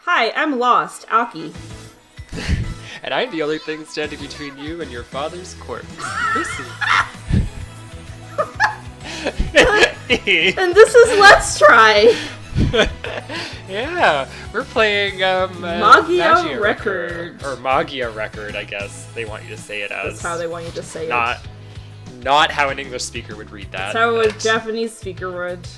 Hi, I'm lost, Aki. And I'm the only thing standing between you and your father's corpse. Listen. And this is Let's Try. Yeah, we're playing Magia Record. Or Magia Record, I guess they want you to say it as. That's how they want you to say not, it. Not how an English speaker would read that. That's how a Japanese speaker would.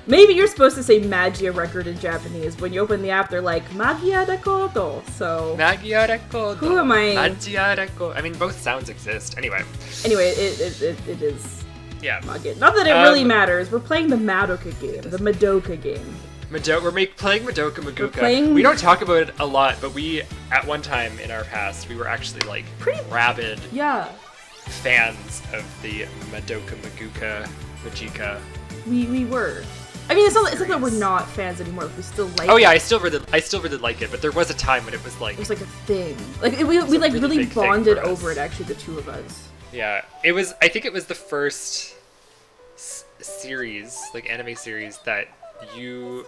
Maybe you're supposed to say Magia Record in Japanese. When you open the app, they're like, Magia Record. So. Magia Record. Who am I? Magia Record. I mean, both sounds exist. Anyway, it is. Yeah. Magia. Not that it really matters. We're playing the Madoka game. The Meduka game. We're playing Meguca. We don't talk about it a lot, but we, at one time in our past, we were actually like pretty rabid fans of the Meguca. We were. I mean, it's not that we're not fans anymore. We still like. Oh yeah, I still really like it. But there was a time when it was like a thing. Like we like really bonded over it. Actually, the two of us. Yeah, it was. I think it was the first series, like anime series, that we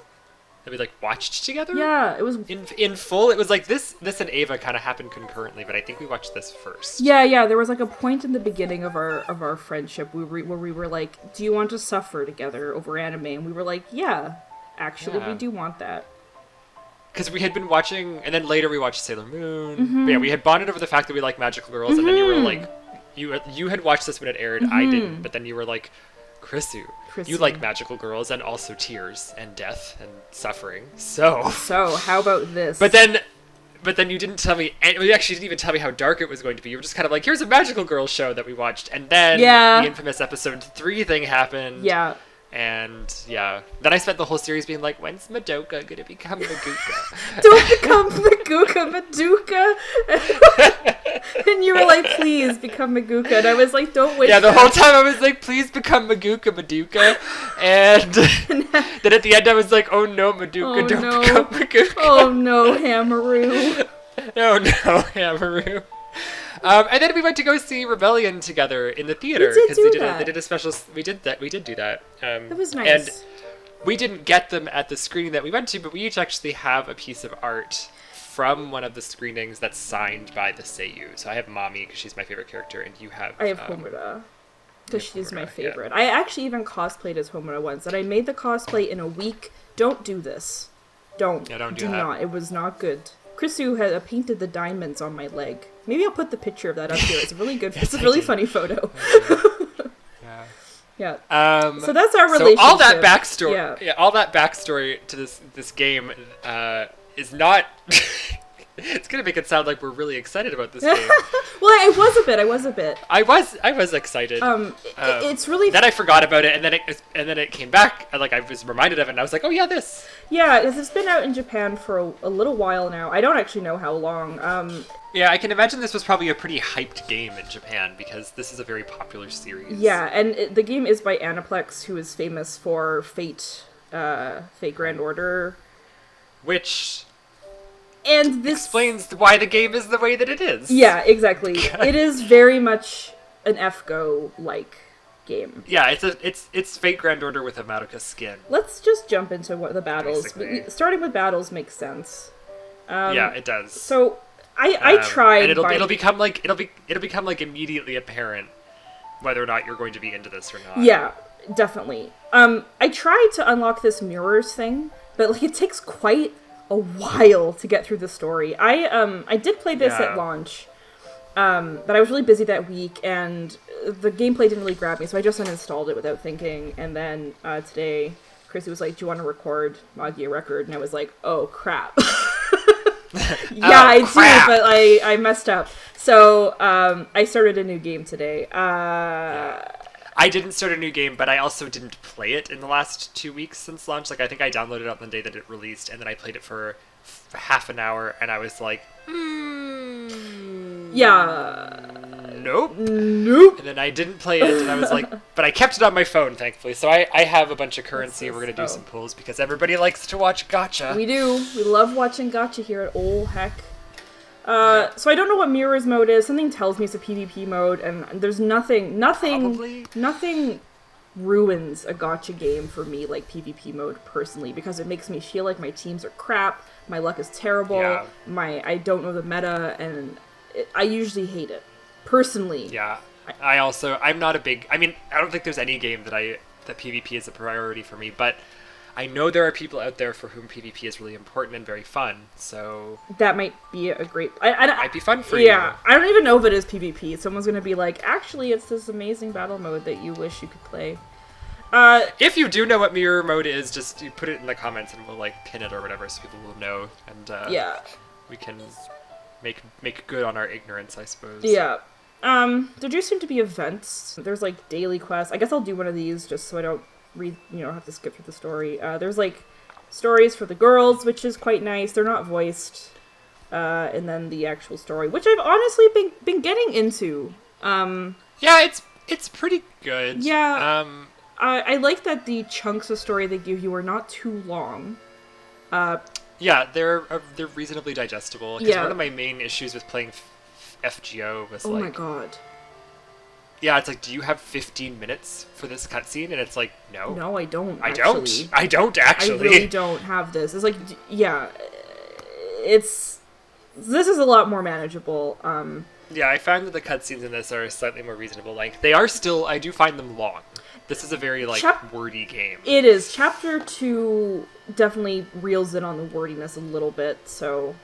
like watched together. Yeah, it was in full. It was like this and Ava kind of happened concurrently, but I think we watched this first. Yeah. There was like a point in the beginning of our friendship where we were like, "Do you want to suffer together over anime?" And we were like, "Yeah, actually, we do want that." Because we had been watching, and then later we watched Sailor Moon. Mm-hmm. But yeah, we had bonded over the fact that we like magical girls, and then you were like, you had watched this when it aired. I didn't, but then you were like, Chrisu, you like magical girls and also tears and death and suffering. So how about this? But then you didn't tell me, and you actually didn't even tell me how dark it was going to be. You were just kind of like, here's a magical girl show that we watched, and then the infamous episode 3 thing happened. Yeah. And then I spent the whole series being like, when's Meduka gonna become Meguca? Don't become Meduka. And you were like, please become Meguca. And I was like, don't wait. Yeah, the whole time I was like, please become Meduka. And then at the end I was like, oh no, Meduka, don't become Meguca. Oh no, Hamaru. Oh no, Hamaru. And then we went to go see Rebellion together in the theater because they did a special. We did do that. It was nice. And we didn't get them at the screening that we went to, but we each actually have a piece of art from one of the screenings that's signed by the Seiyu. So I have Mami because she's my favorite character, and you have. I have Homura because she's my favorite. Yeah. I actually even cosplayed as Homura once, and I made the cosplay in a week. Don't do this. Don't. Yeah, don't do that. Do not. It was not good. Chrisu had painted the diamonds on my leg. Maybe I'll put the picture of that up here. It's a really good. It's a really funny photo. Yeah. So that's our relationship. So all that backstory. All that backstory to this game is not. It's gonna make it sound like we're really excited about this game. Well, I was a bit. I was excited. It's really. Then I forgot about it, and then it came back. And like I was reminded of it, and I was like, oh yeah, this. Yeah, it's been out in Japan for a little while now. I don't actually know how long. Yeah, I can imagine this was probably a pretty hyped game in Japan because this is a very popular series. Yeah, and the game is by Aniplex, who is famous for Fate Grand Order, which. And this explains why the game is the way that it is. Yeah, exactly. It is very much an FGO-like game. Yeah, it's Fate Grand Order with a Madoka skin. Let's just jump into what the battles. Starting with battles makes sense. Yeah, it does. So I tried. And it'll become like immediately apparent whether or not you're going to be into this or not. Yeah, definitely. I tried to unlock this mirrors thing, but like it takes quite a while to get through the story. I did play this at launch, but I was really busy that week, and the gameplay didn't really grab me, so I just uninstalled it without thinking. And then today, Chrissy was like, "Do you want to record Magia Record?" And I was like, "Oh crap!" I do, but I messed up. So I started a new game today. I didn't start a new game, but I also didn't play it in the last 2 weeks since launch. Like, I think I downloaded it on the day that it released, and then I played it for half an hour, and I was like, nope. And then I didn't play it, and I was like, but I kept it on my phone, thankfully. So I have a bunch of currency, and we're going to do some pulls, because everybody likes to watch gacha. We do. We love watching gacha here at Ol Heck. So I don't know what Mirrors mode is. Something tells me it's a PvP mode, and there's nothing ruins a gacha game for me, like PvP mode personally, because it makes me feel like my teams are crap, my luck is terrible, I don't know the meta, and I usually hate it personally. Yeah, I'm not a big. I mean, I don't think there's any game that PvP is a priority for me, but I know there are people out there for whom PvP is really important and very fun. So that might be a great. Might be fun for you. Yeah, I don't even know if it is PvP. Someone's gonna be like, actually, it's this amazing battle mode that you wish you could play. If you do know what mirror mode is, just you put it in the comments and we'll like pin it or whatever, so people will know, and we can make good on our ignorance, I suppose. Yeah. There do seem to be events. There's like daily quests. I guess I'll do one of these just so I don't have to skip through the story. There's like stories for the girls, which is quite nice. They're not voiced. And then the actual story, which I've honestly been getting into. Yeah, it's pretty good. Yeah. I like that the chunks of story they give you are not too long. Yeah, they're reasonably digestible. Because one of my main issues with playing FGO was oh my god. Yeah, it's like, do you have 15 minutes for this cutscene? And it's like, no. No, I don't. I don't actually. I really don't have this. It's like, yeah, this is a lot more manageable. Yeah, I found that the cutscenes in this are slightly more reasonable length. They are still, I do find them long. This is a very, wordy game. It is. Chapter 2 definitely reels in on the wordiness a little bit, so...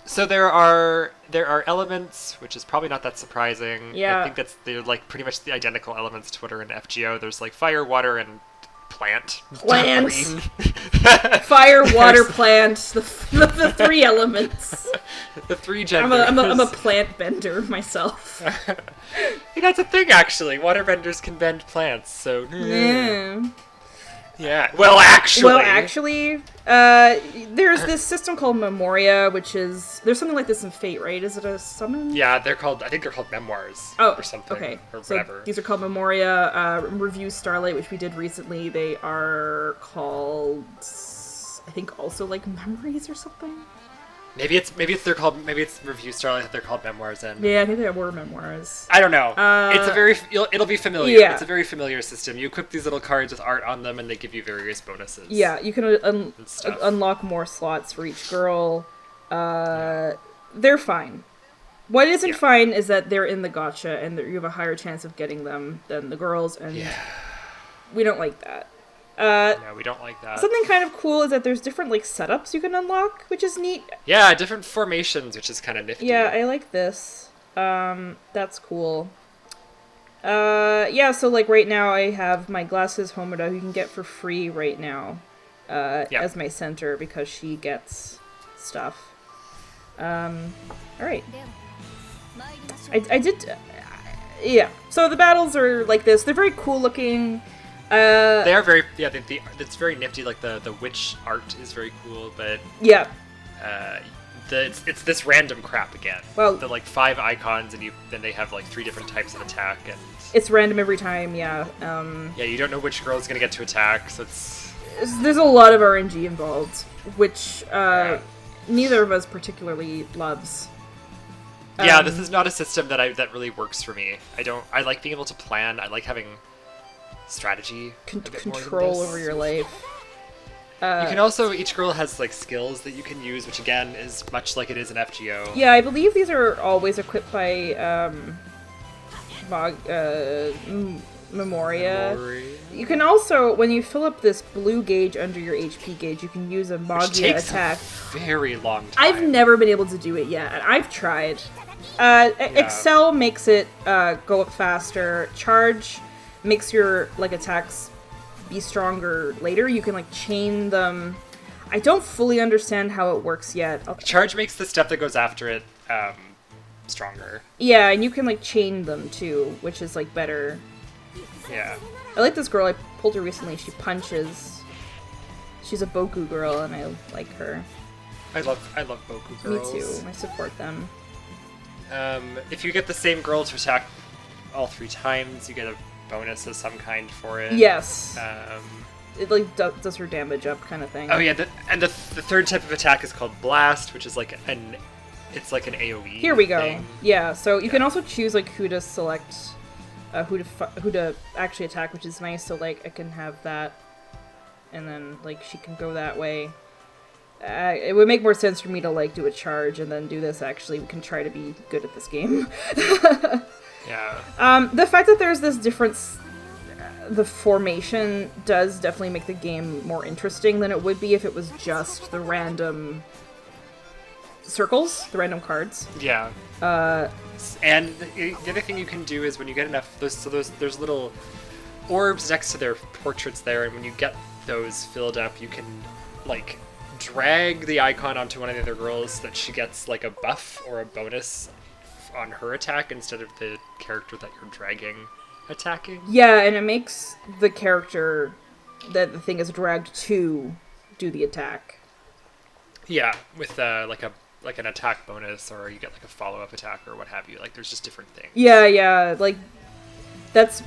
So there are elements, which is probably not that surprising. Yeah. I think they're pretty much the identical elements to what are in FGO. There's fire, water, and plant. Plant! Fire, water, plant. The three elements. The three genders. I'm a plant bender myself. Hey, that's a thing, actually. Waterbenders can bend plants, so... Yeah. Yeah. Well, actually, there's this system called Memoria, which is there's something like this in Fate, right? Is it a summon? Yeah, I think they're called memoirs. Or something. Okay. Or so whatever. These are called Memoria. Review Starlight, which we did recently. They are called, I think, also like memories or something. Maybe it's Review Starlight that they're called memoirs and yeah, I think they were memoirs. I don't know. It'll be familiar. Yeah. It's a very familiar system. You equip these little cards with art on them, and they give you various bonuses. Yeah, you can unlock more slots for each girl. They're fine. What isn't fine is that they're in the gacha, and you have a higher chance of getting them than the girls, and we don't like that. No, we don't like that. Something kind of cool is that there's different setups you can unlock, which is neat. Yeah, different formations, which is kind of nifty. Yeah, I like this. That's cool. So right now I have my Glasses Homida, who you can get for free right now, as my center because she gets stuff. Alright. I did, so the battles are like this. They're very cool looking. They are very, it's very nifty, the witch art is very cool, but... Yeah. It's this random crap again. Well... The 5 icons, and then they have 3 different types of attack, and... It's random every time, yeah. Yeah, you don't know which girl is gonna get to attack, so there's a lot of RNG involved, which, neither of us particularly loves. Yeah, this is not a system that really works for me. I like being able to plan, I like having... strategy, control over your life. You can also, each girl has skills that you can use, which again is much like it is in FGO. Yeah, I believe these are always equipped by Memoria. You can also, when you fill up this blue gauge under your HP gauge, you can use a Magia attack. A very long time. I've never been able to do it yet, and I've tried. Excel makes it go up faster. Charge makes your attacks be stronger later. You can chain them. I don't fully understand how it works yet. Charge makes the step that goes after it stronger. Yeah, and you can chain them too, which is better. Yeah. I like this girl. I pulled her recently. She punches. She's a Boku girl, and I like her. I love Boku girls. Me too. I support them. If you get the same girl to attack all 3 times, you get a bonus of some kind for it. Yes. It does her damage up kind of thing. Oh yeah, and the third type of attack is called Blast, which is an AoE. Here we go. thing. Yeah, so you can also choose who to select who to actually attack, which is nice. So like I can have that, and then like she can go that way. It would make more sense for me to like do a charge and then do this. Actually, we can try to be good at this game. Yeah. The fact that there's this difference, the formation does definitely make the game more interesting than it would be if it was just the random circles, the random cards. Yeah. And the other thing you can do is when you get enough, there's little orbs next to their portraits there, and when you get those filled up, you can like drag the icon onto one of the other girls so that she gets like a buff or a bonus on her attack instead of the character that you're dragging attacking. Yeah, and it makes the character that the thing is dragged to do the attack. Yeah, with like an attack bonus, or you get like a follow-up attack or what have you. Like there's just different things. Yeah, like that's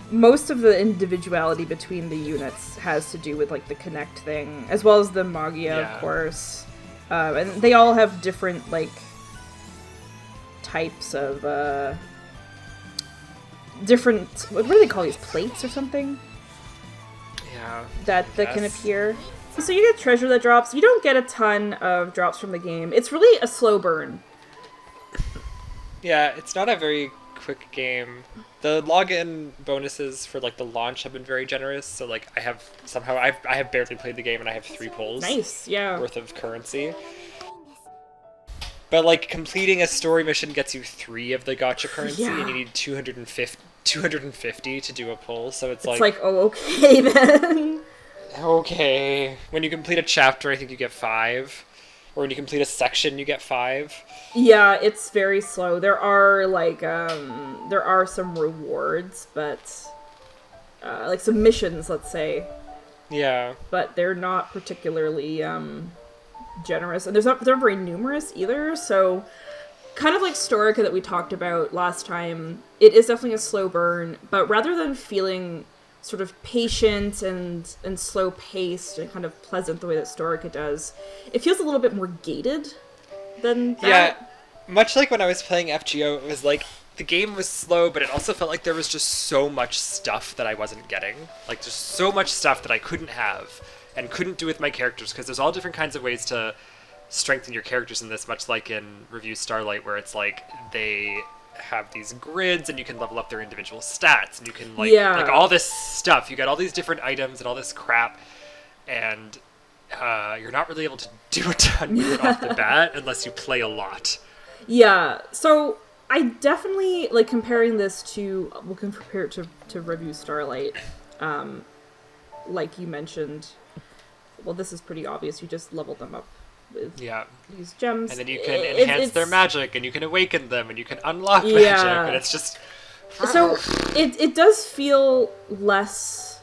most of the individuality between the units has to do with like the connect thing, as well as the Magia, of course. And they all have different like types of different, what do they call these, plates or something? Yeah. That can appear. So you get treasure that drops. You don't get a ton of drops from the game. It's really a slow burn. Yeah, it's not a very quick game. The login bonuses for like the launch have been very generous. So like I have barely played the game and I have 3 pulls. Nice, yeah. Worth of currency. But like completing a story mission gets you 3 of the gacha currency, and you need 250 to do a pull. So it's like oh, okay then. Okay. When you complete a chapter, I think you get 5. Or when you complete a section, you get 5. Yeah, it's very slow. There are like there are some rewards, but like some missions, let's say. Yeah. But they're not particularly generous, and they're not very numerous either. So, kind of like Storica that we talked about last time, it is definitely a slow burn. But rather than feeling sort of patient and slow paced and kind of pleasant the way that Storica does, it feels a little bit more gated than that. Yeah, much like when I was playing FGO, it was like the game was slow, but it also felt like there was just so much stuff that I wasn't getting. Like just so much stuff that I couldn't have and couldn't do with my characters, because there's all different kinds of ways to strengthen your characters in this, much like in Review Starlight, where it's like they have these grids and you can level up their individual stats and you can like all this stuff. You got all these different items and all this crap, and you're not really able to do a ton with it off the bat unless you play a lot. Yeah, so I definitely like comparing this to, we can compare it to Review Starlight. Like you mentioned, well, this is pretty obvious. You just level them up with these gems, and then you can enhance their magic, and you can awaken them, and you can unlock magic, and it's just so it does feel less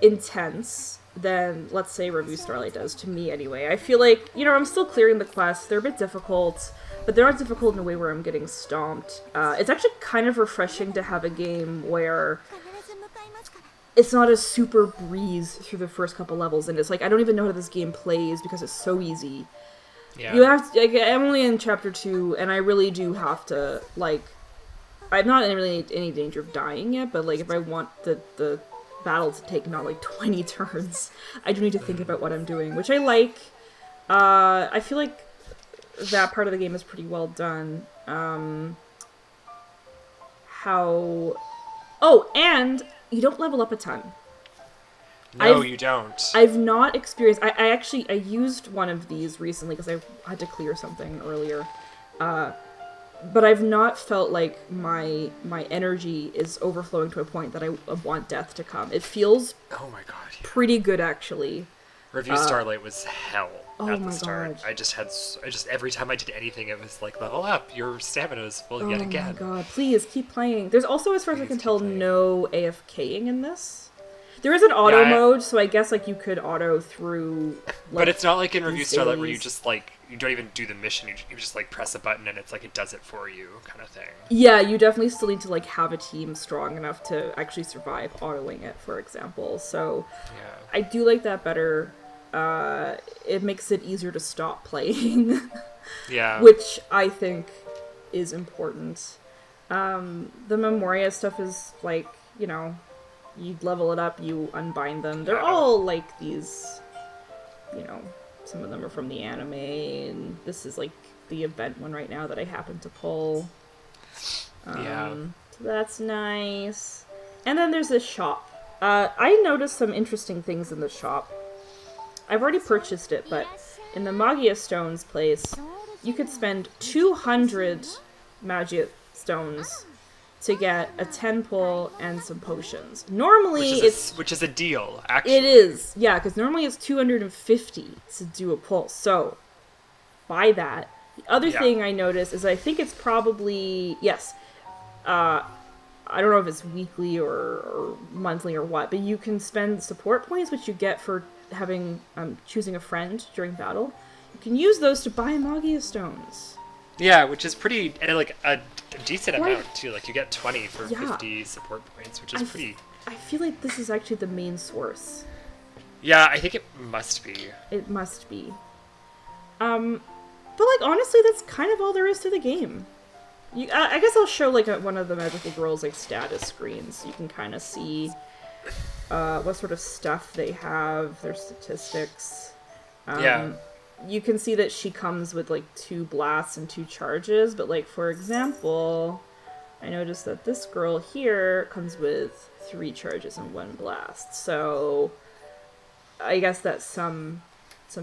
intense than, let's say, Review Starlight does, to me anyway. I feel like, I'm still clearing the quests. They're a bit difficult, but they're not difficult in a way where I'm getting stomped. It's actually kind of refreshing to have a game where it's not a super breeze through the first couple levels, and it's like, I don't even know how this game plays because it's so easy. Yeah. You have to, like, I'm only in chapter 2, and I really do have to, like, I'm not in really any danger of dying yet, but, like, if I want the battle to take not, like, 20 turns, I do need to think about what I'm doing, which I like. I feel like that part of the game is pretty well done. And you don't level up a ton. No, you don't. I've not experienced... I used one of these recently because I had to clear something earlier. But I've not felt like my energy is overflowing to a point that I want death to come. It feels pretty good, actually. Review Starlight was hell at the God. start. I just every time I did anything, it was like, level up, your stamina is full yet again. Oh my god, please keep playing. There's also, as far as I can tell, no AFKing in this. There is an auto mode, so I guess like you could auto through. Like, but it's not like in Review Starlight where you just like, you don't even do the mission. You just like press a button and it's like it does it for you, kind of thing. Yeah, you definitely still need to like have a team strong enough to actually survive autoing it, for example. So I do like that better. It makes it easier to stop playing. Yeah. Which I think is important. The Memoria stuff is like, you know, you level it up, you unbind them. They're all like these, you know, some of them are from the anime, and this is like the event one right now that I happen to pull. So that's nice. And then there's this shop. I noticed some interesting things in the shop. I've already purchased it, but in the Magia Stones place, you could spend 200 Magia Stones to get a 10 pull and some potions. Normally which is a deal, actually. It is, yeah, because normally it's 250 to do a pull. So, buy that. The other thing I noticed is I think it's probably, I don't know if it's weekly or monthly or what, but you can spend support points, which you get for having choosing a friend during battle. You can use those to buy Magia Stones. Yeah, which is pretty, and like a decent amount too. Like you get 20 for 50 support points, which is pretty. I feel like this is actually the main source. Yeah, I think it must be. It must be. But like honestly, that's kind of all there is to the game. I guess I'll show like one of the Magical Girls like status screens. So you can kind of see what sort of stuff they have, their statistics. You can see that she comes with like 2 blasts and 2 charges, but like for example, I noticed that this girl here comes with 3 charges and 1 blast. So I guess that's some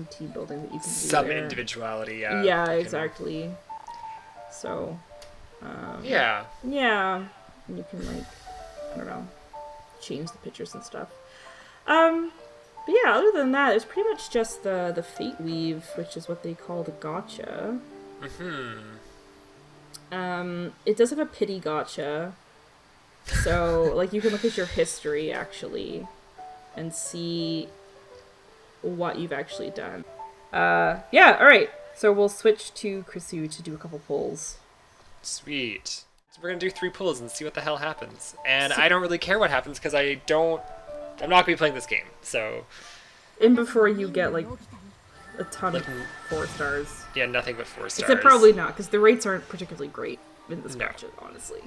team building that you can do. Some individuality, yeah. Yeah, exactly. So yeah. And you can like, I don't know, change the pictures and stuff. But yeah, other than that, it's pretty much just the Fate Weave, which is what they call the gacha. It does have a pity gacha. So, like, you can look at your history, actually, and see what you've actually done. Yeah, alright. So we'll switch to Krisu to do a couple pulls. Sweet. So we're gonna do 3 pulls and see what the hell happens. And I don't really care what happens, because I'm not gonna be playing this game, so... And before you get, like, a ton of 4 stars. Yeah, nothing but 4 stars. Except probably not, because the rates aren't particularly great in this gacha, honestly.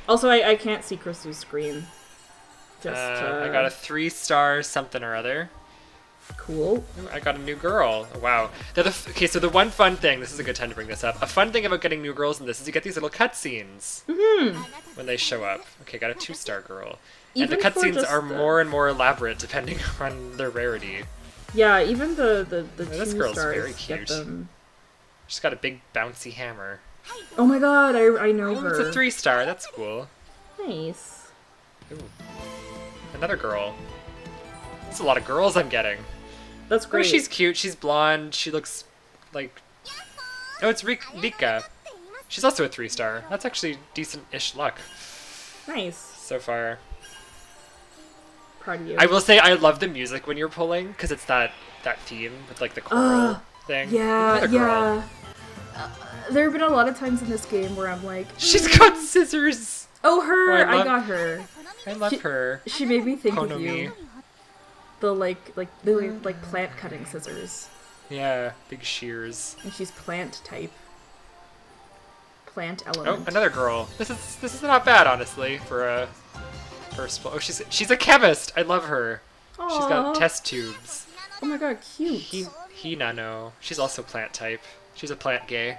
Also, I can't see Krisu's screen. I got a 3-star something or other. Cool. I got a new girl. Oh, wow. Okay, so the one fun thing, this is a good time to bring this up. A fun thing about getting new girls in this is you get these little cutscenes when they show up. Okay, got a 2-star girl. And the cutscenes are more and more elaborate depending on their rarity. Yeah, even the 2 this girl's stars very cute. Get them. She's got a big bouncy hammer. Oh my god, I know her. It's a 3-star. That's cool. Nice. Ooh. Another girl. That's a lot of girls I'm getting. That's great. Oh, she's cute. She's blonde. She looks like... Oh, it's Rika. She's also a 3-star. That's actually decent-ish luck. Nice. So far. Proud of you. I will say I love the music when you're pulling, because it's that theme with like the choral thing. Yeah. There have been a lot of times in this game where I'm like... She's got scissors! Oh, her! I got her. I love her. She made me think Konomi. of you. The plant cutting scissors. Yeah, big shears. And she's plant type. Plant element. Oh, another girl. This is not bad, honestly, for a first. Oh, she's a chemist. I love her. Aww. She's got test tubes. Oh my god, cute. Hinano. She's also plant type. She's a plant gay.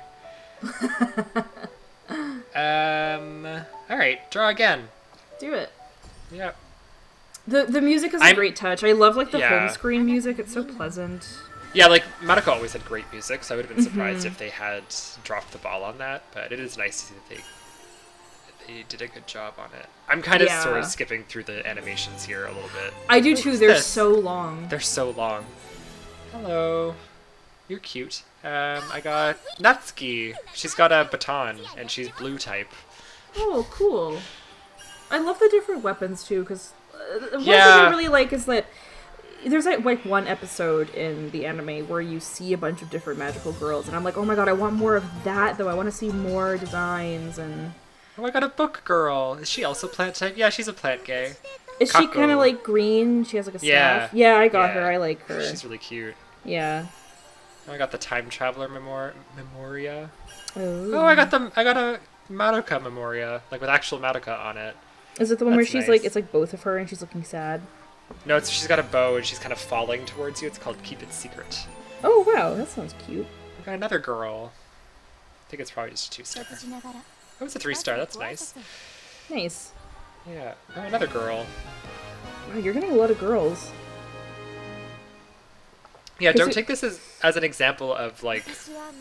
All right, draw again. Do it. Yep. The music is a great touch. I love like the home screen music. It's so pleasant. Yeah, like Madoka always had great music, so I would have been surprised if they had dropped the ball on that. But it is nice to see that they did a good job on it. I'm kind of sort of skipping through the animations here a little bit. I do too. They're so long. They're so long. Hello. You're cute. I got Natsuki. She's got a baton, and she's blue type. Oh, cool. I love the different weapons too, because one thing I really like is that there's like one episode in the anime where you see a bunch of different magical girls, and I'm like, oh my god, I want more of that though. I want to see more designs and... Oh, I got a book girl. Is she also plant type? Yeah, she's a plant gay. Is she kind of like green? She has like a staff? Yeah, I got her. I like her. She's really cute. Yeah. Oh, I got the time traveler memoria. Oh, I got a Madoka memoria, like with actual Madoka on it. is it the one where That's she's nice. like, it's like both of her and she's looking sad? No, she's got a bow and she's kind of falling towards you. It's called Keep It Secret. Oh wow, that sounds cute. We got another girl. I think it's probably just a 2-star. Oh, it's a 3-star. That's nice. Nice. Yeah. Oh, another girl. Wow, you're getting a lot of girls. Yeah, don't take this as an example of like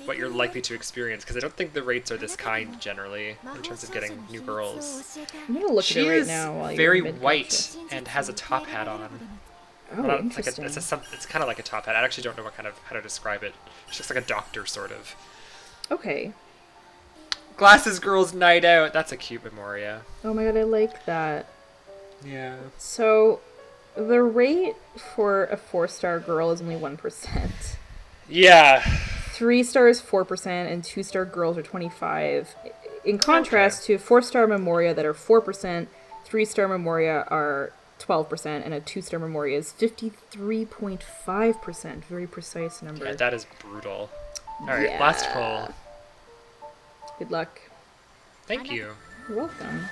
what you're likely to experience, because I don't think the rates are this kind generally in terms of getting new girls. I'm gonna look She at it right is now while very you're white and has a top hat on. Oh, Well, interesting. it's kind of like a top hat. I actually don't know how to describe it. She looks like a doctor, sort of. Okay. Glasses Girls Night Out. That's a cute memoria. Oh my god, I like that. Yeah. So, the rate for a 4-star girl is only 1%. Yeah. 3 stars 4%, and 2-star girls are 25. In contrast to 4-star memoria that are 4%, 3-star memoria are 12%, and a 2-star memoria is 53.5%. Very precise number. Yeah, that is brutal. All right, Yeah. last poll. Good luck. Thank you. You're welcome.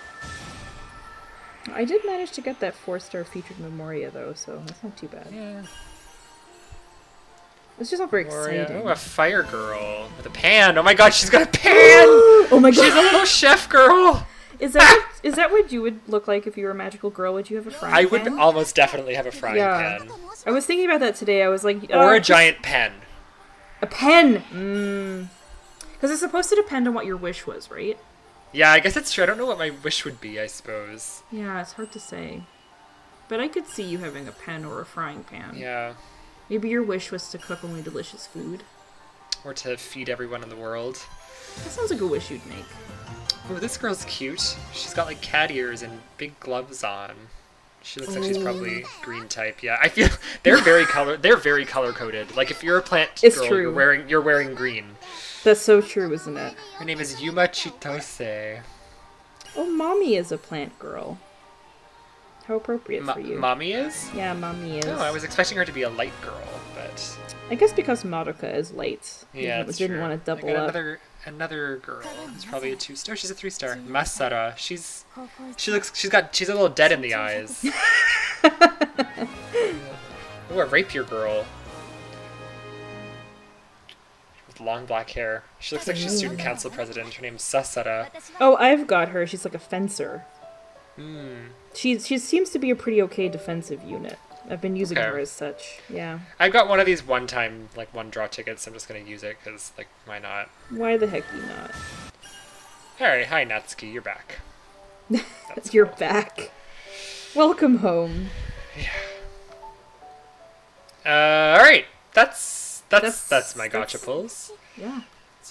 I did manage to get that 4-star featured memoria though, so that's not too bad. Yeah. It's just not very Memoria. exciting. Oh, a fire girl with a pan. Oh my god, she's got a pan! Oh my god! She's a little chef girl! Is that what you would look like if you were a magical girl? Would you have a frying I pan? would almost definitely have a frying pan. I was thinking about that today. I was like... Or a giant pen. A pen! Because it's supposed to depend on what your wish was, right? Yeah, I guess it's true. I don't know what my wish would be, I suppose. Yeah, it's hard to say. But I could see you having a pen or a frying pan. Yeah. Maybe your wish was to cook only delicious food. Or to feed everyone in the world. That sounds like a wish you'd make. Oh, this girl's cute. She's got like cat ears and big gloves on. She looks like she's probably green type. Yeah, I feel they're very color coded. Like if you're a plant It's girl, true. you're wearing green. That's so true, isn't it? Her name is Yuma Chitose. Oh, Mommy is a plant girl. How appropriate for you. Mommy is? Yeah, Mommy is. No, I was expecting her to be a light girl, but I guess because Madoka is light. yeah, we that's didn't true. want to I double got up. another girl. Who's probably a 2-star. She's a 3-star. Masara. She's a little dead in the eyes. Oh, a rapier girl. With long black hair. She looks like she's student council president. Her name's Sasara. Oh, I've got her. She's like a fencer. Hmm. She seems to be a pretty okay defensive unit. I've been using Okay. her as such. Yeah. I got one of these one-time, like, one-draw tickets. I'm just gonna use it, because, like, why not? Why the heck you not? Alright, hi Natsuki, you're back. That's You're cool. back. Welcome home. Alright. That's my gotcha pulls. Yeah.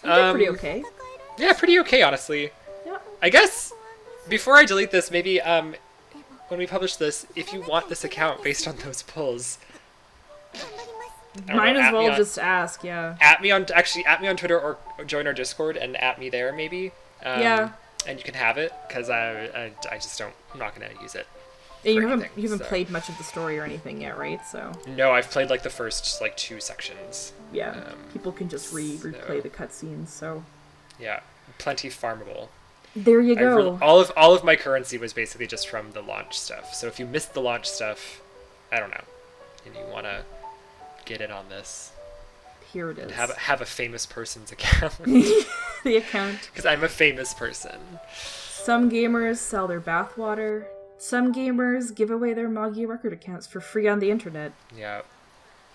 They're pretty okay. Yeah, pretty okay, honestly. Yeah. I guess, before I delete this, maybe, when we publish this, if you want this account based on those pulls, I don't Might know, as at me well on- just ask, yeah. at me on Twitter or join our Discord and at me there maybe. Yeah. And you can have it because I just don't. I'm not gonna use it. And you for haven't anything, you haven't so. played much of the story or anything yet, right? So No, I've played like the first like 2 sections. yeah, people can just replay so- the cutscenes. So Yeah, plenty farmable. there you go. All of my currency was basically just from the launch stuff. So if you missed the launch stuff, I don't know, and you wanna get in on this, Here it is. and have a famous person's account. The account. Because I'm a famous person. Some gamers sell their bathwater. Some gamers give away their Magia record accounts for free on the internet. Yeah.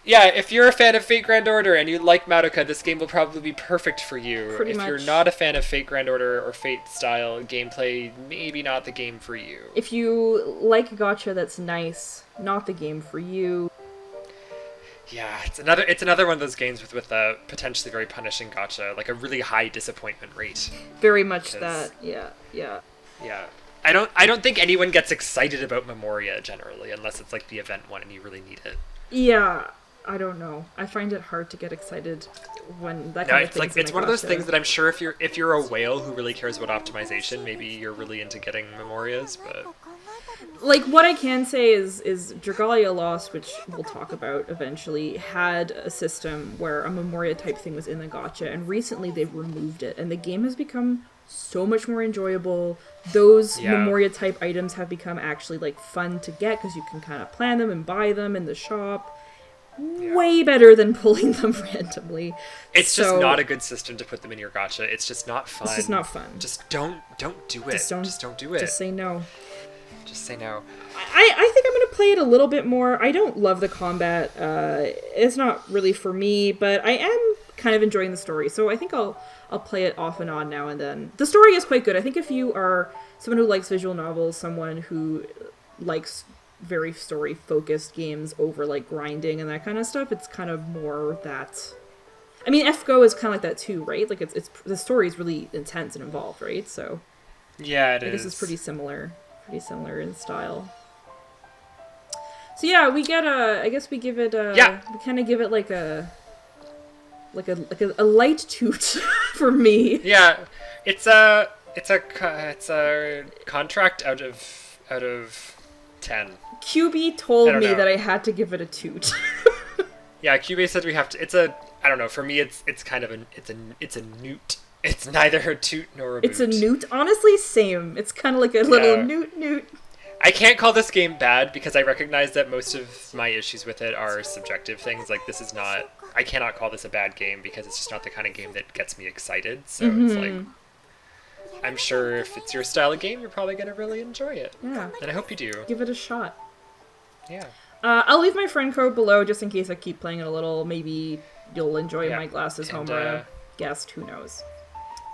Yeah, if you're a fan of Fate Grand Order and you like Madoka, this game will probably be perfect for you. Pretty if much. you're not a fan of Fate Grand Order or Fate style gameplay, maybe not the game for you. If you like gacha that's nice, not the game for you. Yeah, it's another one of those games with a potentially very punishing gacha, like a really high disappointment rate. Very much 'Cause- that. Yeah. Yeah. I don't think anyone gets excited about Memoria generally, unless it's like the event one and you really need it. Yeah. I don't know. I find it hard to get excited when that No, kind of it's like thing's in it's a one of those gacha. things that I'm sure if you're a whale who really cares about optimization, maybe you're really into getting Memorias, but like, what I can say is Dragalia Lost, which we'll talk about eventually, had a system where a Memoria type thing was in the gacha, and recently they've removed it, and the game has become so much more enjoyable. Those Memoria type items have become actually, like, fun to get, because you can kind of plan them and buy them in the shop. Way better than pulling them randomly. It's just not a good system to put them in your gacha. It's just not fun. It's just not fun. Just don't do it. Just don't do it. Just say no. Just say no. I think I'm going to play it a little bit more. I don't love the combat. It's not really for me, but I am kind of enjoying the story. So I think I'll play it off and on now and then. The story is quite good. I think if you are someone who likes visual novels, someone who likes very story-focused games over, like, grinding and that kind of stuff, it's kind of more that... I mean, FGO is kind of like that too, right? Like, it's the story is really intense and involved, right? So... Yeah, it is. This is pretty similar in style. So yeah, we get I guess we give it we kind of give it like a light toot for me. Yeah, it's a contract out of 10. QB told me that I had to give it a toot. Yeah, QB said we have to. I don't know. For me, it's kind of it's a newt. It's neither a toot nor a boot. It's a newt. Honestly, same. It's kind of like a little newt. I can't call this game bad because I recognize that most of my issues with it are subjective things. Like, this is not... I cannot call this a bad game because it's just not the kind of game that gets me excited. So it's like... I'm sure if it's your style of game, you're probably going to really enjoy it. Yeah. And I hope you do. Give it a shot. Yeah. I'll leave my friend code below just in case I keep playing it a little. Maybe you'll enjoy my Glasses Homura guest. Who knows?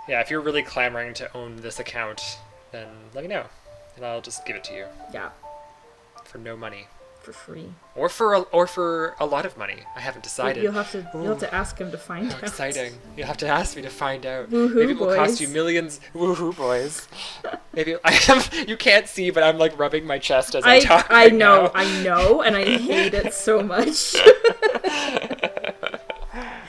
Yeah, if you're really clamoring to own this account, then let me know. And I'll just give it to you. Yeah. For no money. For free. Or for a lot of money. I haven't decided. You'll have to ask him to find out. Exciting. You'll have to ask me to find out. Woohoo, Maybe it will boys. cost you millions. Woohoo, boys. Maybe you can't see, but I'm like rubbing my chest as I talk. I know, and I hate it so much.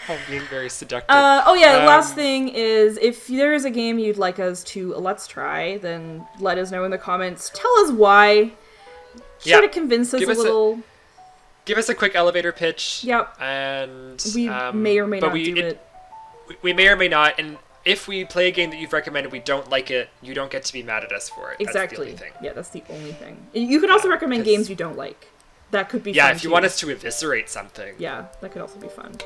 I'm being very seductive. Last thing is, if there is a game you'd like us to let's try, then let us know in the comments. Tell us why. Try to convince us a little. Give us a quick elevator pitch. Yep. And we may or may not do it. We may or may not, and if we play a game that you've recommended, we don't like it, you don't get to be mad at us for it. Exactly. That's the only thing. Yeah, that's the only thing. You can also recommend games you don't like. That could be fun. Yeah, if you want us to eviscerate something. Yeah, that could also be fun.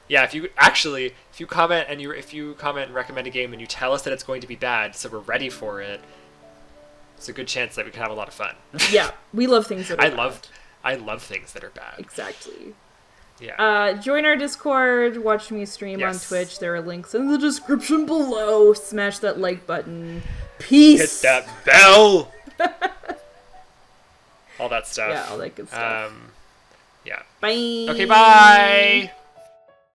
Yeah, if you comment and recommend a game and you tell us that it's going to be bad, so we're ready for it, it's a good chance that we can have a lot of fun. Yeah, we love things that are bad. I love things that are bad. Exactly. Yeah. Join our Discord, watch me stream on Twitch. There are links in the description below. Smash that like button. Peace. Hit that bell. All that stuff. Yeah, all that good stuff. Yeah. Bye. Okay, bye.